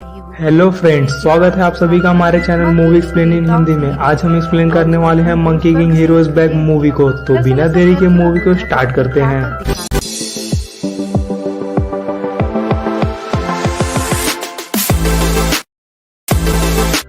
रही होती है। हेलो फ्रेंड्स, स्वागत है आप सभी का हमारे channel movie explain in Hindi में। आज हम एक्सप्लेन करने वाले हैं monkey king heroes back movie को। तो बिना देरी के मूवी को स्टार्ट करते हैं।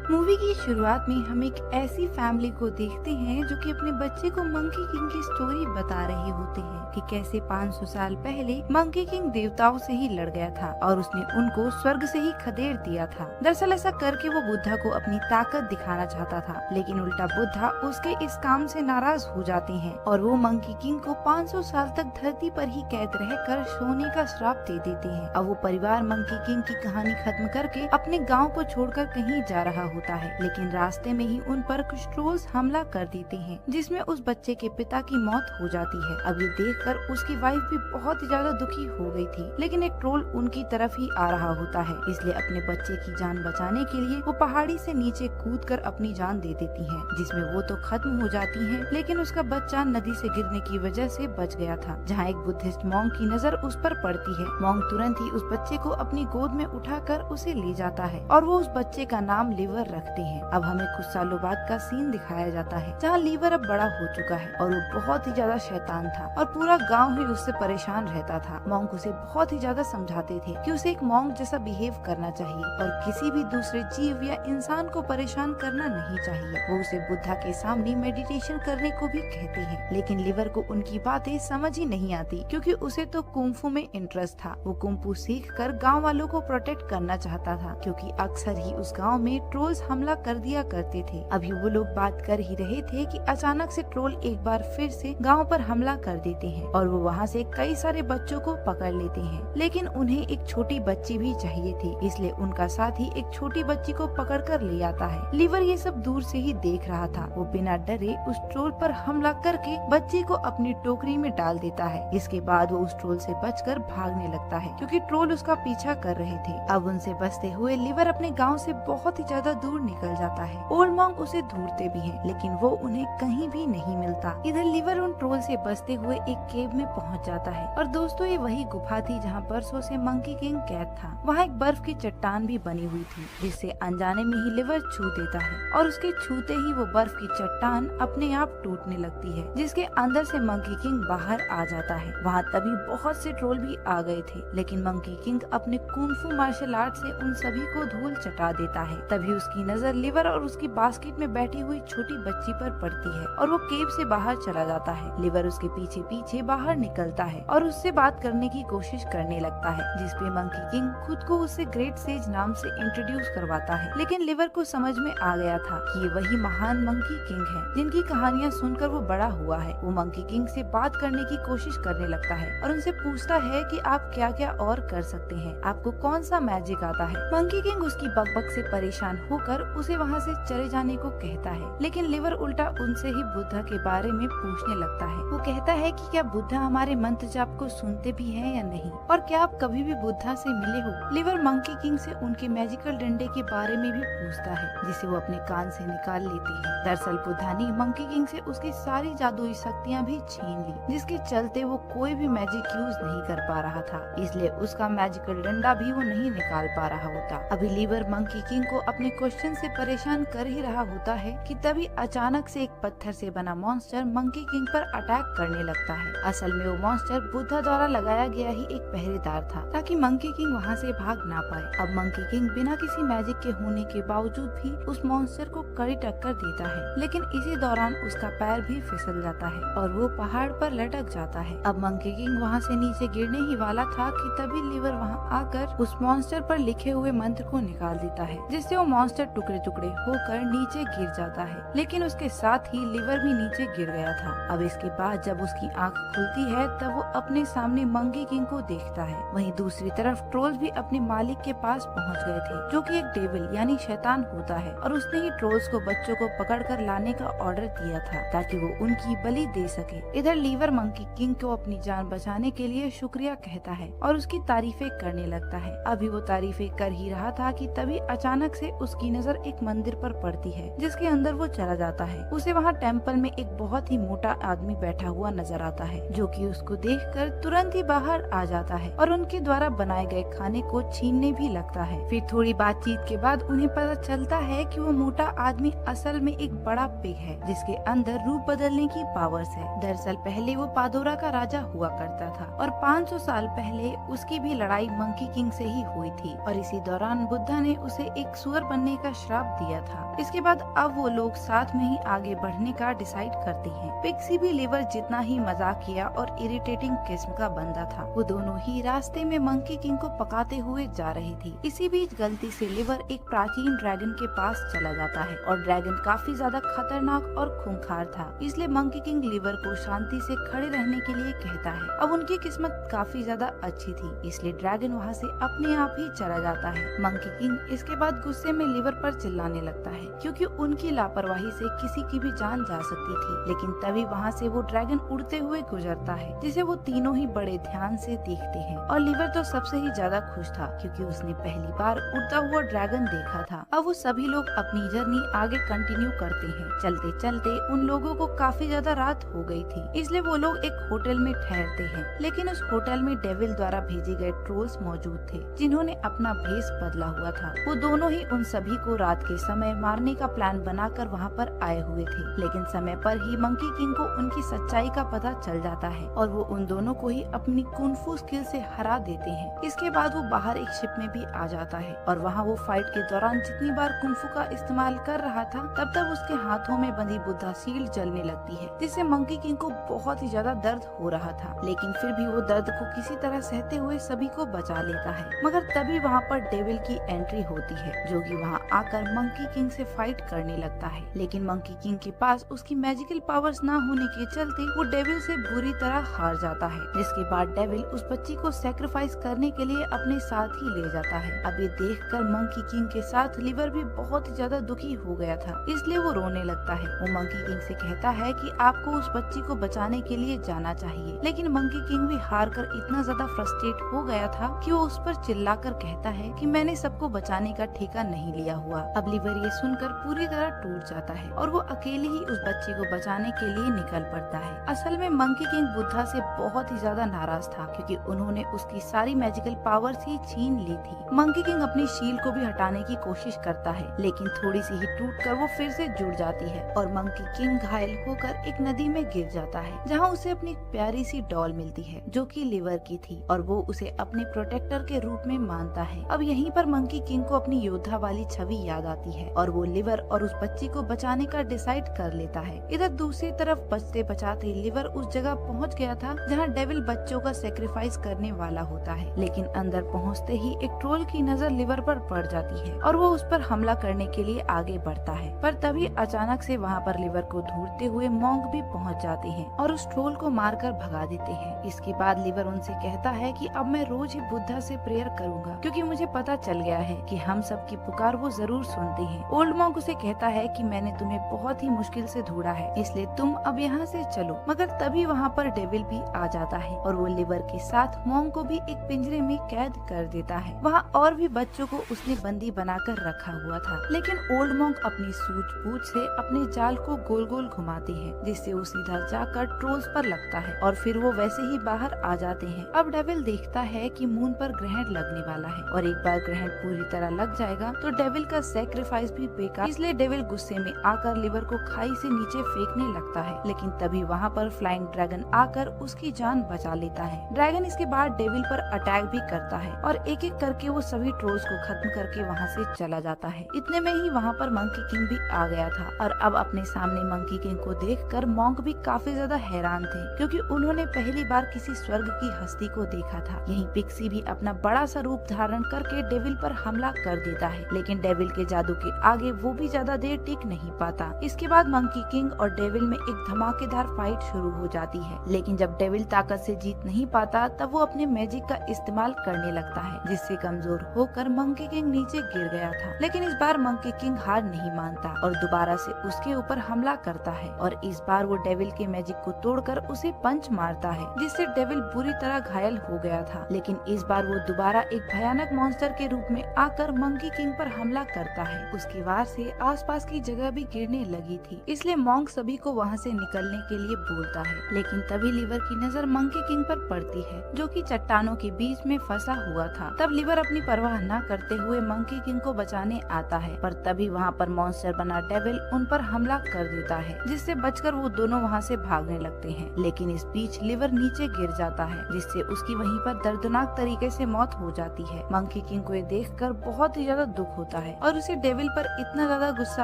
मूवी की शुरुआत में हम एक ऐसी फैमिली को देखते हैं जो कि अपने बच्चे को मंकी किंग की स्टोरी बता रही होती है कि कैसे 500 साल पहले मंकी किंग देवताओं से ही लड़ गया था और उसने उनको स्वर्ग से ही खदेड़ दिया था। दरअसल ऐसा करके वो बुद्धा को अपनी ताकत दिखाना चाहता था, लेकिन उल्टा बुद्धा उसके इस काम से नाराज हो जाते हैं और वो मंकी किंग को 500 साल तक धरती पर ही कैद रहकर सोने का श्राप दे देते हैं। अब वो परिवार मंकी किंग की कहानी खत्म करके अपने गाँव को छोड़कर कहीं जा रहा होता है, लेकिन रास्ते में ही उन पर कुछ ट्रोल्स हमला कर देते हैं जिसमें उस बच्चे के पिता की मौत हो जाती है। अब ये देखकर उसकी वाइफ भी बहुत ही ज्यादा दुखी हो गई थी, लेकिन एक ट्रोल उनकी तरफ ही आ रहा होता है, इसलिए अपने बच्चे की जान बचाने के लिए वो पहाड़ी से नीचे कूदकर अपनी जान दे देती हैं, जिसमें वो तो खत्म हो जाती हैं, लेकिन उसका बच्चा नदी से गिरने की वजह से बच गया था। जहाँ एक बुद्धिस्ट मॉन्क की नजर उस पर पड़ती है, मॉन्क तुरंत ही उस बच्चे को अपनी गोद में उठाकर उसे ले जाता है और वो उस बच्चे का नाम लीवर रखते हैं। अब हमें कुछ सालों बाद का सीन दिखाया जाता है जहाँ लीवर अब बड़ा हो चुका है और वो बहुत ही ज्यादा शैतान था और पूरा गांव ही उससे परेशान रहता था। मॉन्क उसे बहुत ही ज्यादा समझाते थे कि उसे एक मॉन्क जैसा बिहेव करना चाहिए और किसी भी दूसरे जीव या इंसान को परेशान करना नहीं चाहिए। वो उसे बुद्धा के सामने मेडिटेशन करने को भी कहते हैं, लेकिन लीवर को उनकी बातें समझ ही नहीं आती क्योंकि उसे तो कुंफू में इंटरेस्ट था। वो कुंफू सीख कर गाँव वालों को प्रोटेक्ट करना चाहता था क्योंकि अक्सर ही उस गाँव में ट्रोल्स हमला कर दिया करते थे। अभी वो लोग बात कर ही रहे थे कि अचानक से ट्रोल एक बार फिर से गांव पर हमला कर देते हैं और वो वहां से कई सारे बच्चों को पकड़ लेते हैं, लेकिन उन्हें एक छोटी बच्ची भी चाहिए थी, इसलिए उनका साथी एक छोटी बच्ची को पकड़ कर ले आता है। लीवर ये सब दूर से ही देख रहा था। वो बिना डरे उस ट्रोल पर हमला करके बच्ची को अपनी टोकरी में डाल देता है। इसके बाद वो उस ट्रोल से बचकर भागने लगता है क्योंकि ट्रोल उसका पीछा कर रहे थे। अब उनसे बचते हुए लीवर अपने गाँव से बहुत ही ज्यादा दूर निकल जाता है। ओल्ड मॉन्क उसे ढूंढते भी हैं, लेकिन वो उन्हें कहीं भी नहीं मिलता। इधर लीवर उन ट्रोल से बचते हुए एक केव में पहुंच जाता है और दोस्तों ये वही गुफा थी जहां बरसों से मंकी किंग कैद था। वहां एक बर्फ की चट्टान भी बनी हुई थी जिससे अनजाने में ही लीवर छू देता है और उसके छूते ही वो बर्फ की चट्टान अपने आप टूटने लगती है, जिसके अंदर से मंकी किंग बाहर आ जाता है। वहाँ तभी बहुत से ट्रोल भी आ गए थे, लेकिन मंकी किंग अपने कुंफू मार्शल आर्ट से उन सभी को धूल चटा देता है। तभी उसकी नजर लीवर और उसकी बास्केट में बैठी हुई छोटी बच्ची पर पड़ती है और वो केव से बाहर चला जाता है। लीवर उसके पीछे पीछे बाहर निकलता है और उससे बात करने की कोशिश करने लगता है, जिसपे मंकी किंग खुद को उससे ग्रेट सेज नाम से इंट्रोड्यूस करवाता है। लेकिन लीवर को समझ में आ गया था कि ये वही महान मंकी किंग है जिनकी कहानियाँ सुनकर वो बड़ा हुआ है। वो मंकी किंग से बात करने की कोशिश करने लगता है और उनसे पूछता है कि आप क्या क्या और कर सकते हैं, आपको कौन सा मैजिक आता है। मंकी किंग उसकी बकबक से परेशान होकर उसे वहाँ से चले जाने को कहता है, लेकिन लीवर उल्टा उनसे ही बुद्धा के बारे में पूछने लगता है। वो कहता है कि क्या बुद्धा हमारे मंत्र जाप को सुनते भी हैं या नहीं, और क्या आप कभी भी बुद्धा से मिले हो। लीवर मंकी किंग से उनके मैजिकल डंडे के बारे में भी पूछता है, जिसे वो अपने कान से निकाल लेती है। दरअसल बुद्धा ने मंकी किंग से उसकी सारी जादुई शक्तियाँ भी छीन ली, जिसके चलते वो कोई भी मैजिक यूज नहीं कर पा रहा था, इसलिए उसका मैजिकल डंडा भी वो नहीं निकाल पा रहा होता। अभी लीवर मंकी किंग को अपने क्वेश्चन से परेशान कर ही रहा होता है कि तभी अचानक से एक पत्थर से बना मॉन्स्टर मंकी किंग पर अटैक करने लगता है। असल में वो मॉन्स्टर बुद्धा द्वारा लगाया गया ही एक पहरेदार था ताकि मंकी किंग वहाँ से भाग ना पाए। अब मंकी किंग बिना किसी मैजिक के होने के बावजूद भी उस मॉन्स्टर को कड़ी टक्कर देता है, लेकिन इसी दौरान उसका पैर भी फिसल जाता है और वो पहाड़ पर लटक जाता है। अब मंकी किंग वहाँ से नीचे गिरने ही वाला था कि तभी लीवर वहाँ आकर उस मॉन्स्टर पर लिखे हुए मंत्र को निकाल देता है, जिससे वो मॉन्स्टर टुकड़े टुकड़े होकर नीचे गिर जाता है, लेकिन उसके साथ ही लीवर भी नीचे गिर गया था। अब इसके बाद जब उसकी आंख खुलती है तब वो अपने सामने मंकी किंग को देखता है। वहीं दूसरी तरफ ट्रोल्स भी अपने मालिक के पास पहुंच गए थे, जो कि एक डेविल यानी शैतान होता है, और उसने ही ट्रोल्स को बच्चों को पकड़कर लाने का ऑर्डर दिया था ताकि वो उनकी बलि दे सके। इधर लीवर मंकी किंग को अपनी जान बचाने के लिए शुक्रिया कहता है और उसकी तारीफें करने लगता है। अभी वो तारीफें कर ही रहा था कि तभी अचानक से उसकी नजर एक मंदिर पर पड़ती है, जिसके अंदर वो चला जाता है। उसे वहाँ टेम्पल में एक बहुत ही मोटा आदमी बैठा हुआ नजर आता है, जो कि उसको देखकर तुरंत ही बाहर आ जाता है और उनके द्वारा बनाए गए खाने को छीनने भी लगता है। फिर थोड़ी बातचीत के बाद उन्हें पता चलता है कि वो मोटा आदमी असल में एक बड़ा पिग है, जिसके अंदर रूप बदलने की पावर्स है। दरअसल पहले वो पादोरा का राजा हुआ करता था और 500 साल पहले उसकी भी लड़ाई मंकी किंग से ही हुई थी और इसी दौरान बुद्धा ने उसे एक सुअर बनने का श्राप दिया था। इसके बाद अब वो लोग साथ में ही आगे बढ़ने का डिसाइड करते हैं। पिक्सी भी लिवर जितना ही मजाकिया और इरिटेटिंग किस्म का बंदा था। वो दोनों ही रास्ते में मंकी किंग को पकाते हुए जा रही थी। इसी बीच गलती से लिवर एक प्राचीन ड्रैगन के पास चला जाता है और ड्रैगन काफी ज्यादा खतरनाक और खूंखार था, इसलिए मंकी किंग लिवर को शांति से खड़े रहने के लिए कहता है। अब उनकी किस्मत काफी ज्यादा अच्छी थी, इसलिए ड्रैगन वहाँ से अपने आप ही चला जाता है। मंकी किंग इसके बाद गुस्से में लिवर पर चिल्लाने लगता है, क्योंकि उनकी लापरवाही से किसी की भी जान जा सकती थी। लेकिन तभी वहाँ से वो ड्रैगन उड़ते हुए गुजरता है, जिसे वो तीनों ही बड़े ध्यान से देखते हैं। और लिवर तो सबसे ही ज्यादा खुश था, क्योंकि उसने पहली बार उड़ता हुआ ड्रैगन देखा था। अब वो सभी लोग अपनी जर्नी आगे कंटिन्यू करते हैं। चलते चलते उन लोगों को काफी ज्यादा रात हो गई थी, इसलिए वो लोग एक होटल में ठहरते हैं। लेकिन उस होटल में डेविल द्वारा भेजे गए ट्रोल्स मौजूद थे, जिन्होंने अपना भेष बदला हुआ था। वो दोनों ही उन सभी को रात के समय मारने का प्लान बनाकर वहाँ पर आए हुए थे। लेकिन समय पर ही मंकी किंग को उनकी सच्चाई का पता चल जाता है और वो उन दोनों को ही अपनी कुंफू स्किल से हरा देते हैं। इसके बाद वो बाहर एक शिप में भी आ जाता है और वहाँ वो फाइट के दौरान जितनी बार कुंफू का इस्तेमाल कर रहा था, तब तक उसके हाथों में बंधी बुद्धा शील्ड जलने लगती है, जिससे मंकी किंग को बहुत ही ज्यादा दर्द हो रहा था। लेकिन फिर भी वो दर्द को किसी तरह सहते हुए सभी को बचा लेता है। मगर तभी वहाँ पर डेविल की एंट्री होती है, जो कि वहाँ आकर मंकी किंग से फाइट करने लगता है। लेकिन मंकी किंग के पास उसकी मैजिकल पावर्स ना होने के चलते वो डेविल से बुरी तरह हार जाता है, जिसके बाद डेविल उस बच्ची को सेक्रीफाइस करने के लिए अपने साथ ही ले जाता है। अब ये देखकर मंकी किंग के साथ लिवर भी बहुत ही ज्यादा दुखी हो गया था, इसलिए वो रोने लगता है। वो मंकी किंग से कहता है कि आपको उस बच्ची को बचाने के लिए जाना चाहिए। लेकिन मंकी किंग भी हार कर इतना ज्यादा फ्रस्ट्रेट हो गया था कि वो उस पर चिल्लाकर कहता है कि मैंने सबको बचाने का ठेका नहीं लिया हुआ। अब लिवर ये सुनकर पूरी तरह टूट जाता है और वो अकेले ही उस बच्ची को बचाने के लिए निकल पड़ता है। असल में मंकी किंग बुद्धा से बहुत ही ज्यादा नाराज था, क्योंकि उन्होंने उसकी सारी मैजिकल पावर्स ही छीन ली थी। मंकी किंग अपनी शील्ड को भी हटाने की कोशिश करता है, लेकिन थोड़ी सी ही टूटकर वो फिर से जुड़ जाती है और मंकी किंग घायल होकर एक नदी में गिर जाता है, जहाँ उसे अपनी प्यारी सी डॉल मिलती है, जो कि लिवर की थी और वो उसे अपने प्रोटेक्टर के रूप में मानता है। अब यहीं पर मंकी किंग को अपनी योद्धा वाली छवि याद आती है और वो लिवर और उस बच्ची को बचाने का डिसाइड कर लेता है। इधर दूसरी तरफ बचते बचाते लिवर उस जगह पहुंच गया था जहां डेविल बच्चों का सेक्रीफाइस करने वाला होता है। लेकिन अंदर पहुंचते ही एक ट्रोल की नजर लिवर पर पड़ जाती है और वो उस पर हमला करने के लिए आगे बढ़ता है। पर तभी अचानक से वहाँ पर लिवर को ढूंढते हुए मॉन्क भी पहुँच जाते हैं और उस ट्रोल को मारकर भगा देते हैं। इसके बाद लिवर उनसे कहता है कि अब मैं रोज ही बुद्धा से प्रेयर करूंगा, क्योंकि मुझे पता चल गया है कि हम सबकी पुकार वो जरूर सुनते हैं। ओल्ड मॉन्क उसे कहता है कि मैंने तुम्हें बहुत ही मुश्किल से ढूंढा है, इसलिए तुम अब यहाँ से चलो। मगर तभी वहाँ पर डेविल भी आ जाता है और वो लिवर के साथ मॉन्क को भी एक पिंजरे में कैद कर देता है। वहाँ और भी बच्चों को उसने बंदी बनाकर रखा हुआ था, लेकिन ओल्ड मॉन्क अपनी सूझबूझ से अपने जाल को गोल गोल घुमाते हैं, जिससे वो सीधा जाकर ट्रोल्स पर लगता है और फिर वो वैसे ही बाहर आ जाते हैं। अब डेविल देखता है कि मून पर ग्रहण लगने वाला है और एक बार ग्रहण पूरी तरह लग जाएगा तो डेविल का सेक्रीफाइस भी बेकार, इसलिए डेविल गुस्से में आकर लिवर को खाई से नीचे फेंकने लगता है। लेकिन तभी वहाँ पर फ्लाइंग ड्रैगन आकर उसकी जान बचा लेता है। ड्रैगन इसके बाद डेविल पर अटैक भी करता है और एक एक करके वो सभी ट्रोल्स को खत्म करके वहाँ से चला जाता है। इतने में ही वहाँ पर मंकी किंग भी आ गया था और अब अपने सामने मंकी किंग को देखकर मॉन्क भी काफी ज्यादा हैरान थे, क्योंकि उन्होंने पहली बार किसी स्वर्ग की हस्ती को देखा था। यहीं पिक्सी भी अपना बड़ा सा रूप धारण करके डेविल पर हमला कर देता है, लेकिन डेविल के जादू के आगे वो भी ज्यादा देर टिक नहीं पाता। इसके बाद मंकी किंग और डेविल में एक धमाकेदार फाइट शुरू हो जाती है, लेकिन जब डेविल ताकत से जीत नहीं पाता तब वो अपने मैजिक का इस्तेमाल करने लगता है, जिससे कमजोर होकर मंकी किंग नीचे गिर गया था। लेकिन इस बार मंकी किंग हार नहीं मानता और दोबारा से उसके ऊपर हमला करता है और इस बार वो डेविल के मैजिक को तोड़कर उसे पंच मारता है, जिससे डेविल बुरी तरह घायल हो गया था। लेकिन इस बार वो दोबारा एक भयानक मॉन्स्टर के रूप में आकर मंकी किंग पर हमला करता है। उसकी वार से आसपास की जगह भी गिरने लगी थी, इसलिए मॉन्क सभी को वहाँ से निकलने के लिए बोलता है। लेकिन तभी लिवर की नजर मंकी किंग पर पड़ती है, जो कि चट्टानों के बीच में फंसा हुआ था। तब लिवर अपनी परवाह न करते हुए मंकी किंग को बचाने आता है, पर तभी वहाँ पर मॉन्स्टर बना डेविल उन पर हमला कर देता है, जिससे बचकर वो दोनों वहाँ से भागने लगते हैं। लेकिन इस बीच लिवर नीचे गिर जाता है, जिससे उसकी वहीं पर दर्दनाक तरीके से मौत हो जाती है। मंकी किंग को ये देखकर बहुत ही ज्यादा दुख होता है और उसे डेविल पर इतना ज्यादा गुस्सा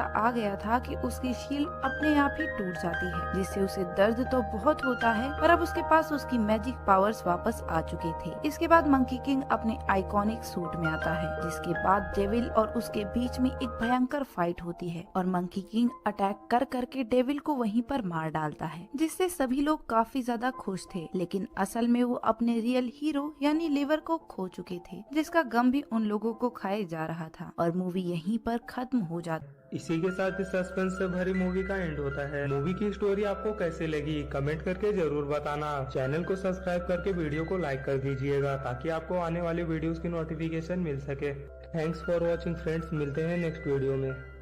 आ गया था कि उसकी शील्ड अपने आप ही टूट जाती है, जिससे उसे दर्द तो बहुत होता है, पर अब उसके पास उसकी मैजिक पावर्स वापस आ चुके थे। इसके बाद मंकी किंग अपने आइकॉनिक सूट में आता है, जिसके बाद डेविल और उसके बीच में एक भयंकर फाइट होती है और मंकी किंग अटैक कर करके डेविल को वहीं पर मार डालता है, जिससे सभी लोग काफी ज्यादा खुश थे। लेकिन असल में वो अपने रियल हीरो यानी लिवर को खो चुके थे, जिसका गम भी उन लोगों को खाए जा रहा था और मूवी यहीं पर खत्म हो जाती। इसी के साथ इस सस्पेंस से भरी मूवी का एंड होता है। मूवी की स्टोरी आपको कैसे लगी कमेंट करके जरूर बताना। चैनल को सब्सक्राइब करके वीडियो को लाइक कर दीजिएगा ताकि आपको आने वाले वीडियोस की नोटिफिकेशन मिल सके। थैंक्स फॉर वॉचिंग फ्रेंड्स, मिलते हैं नेक्स्ट वीडियो में।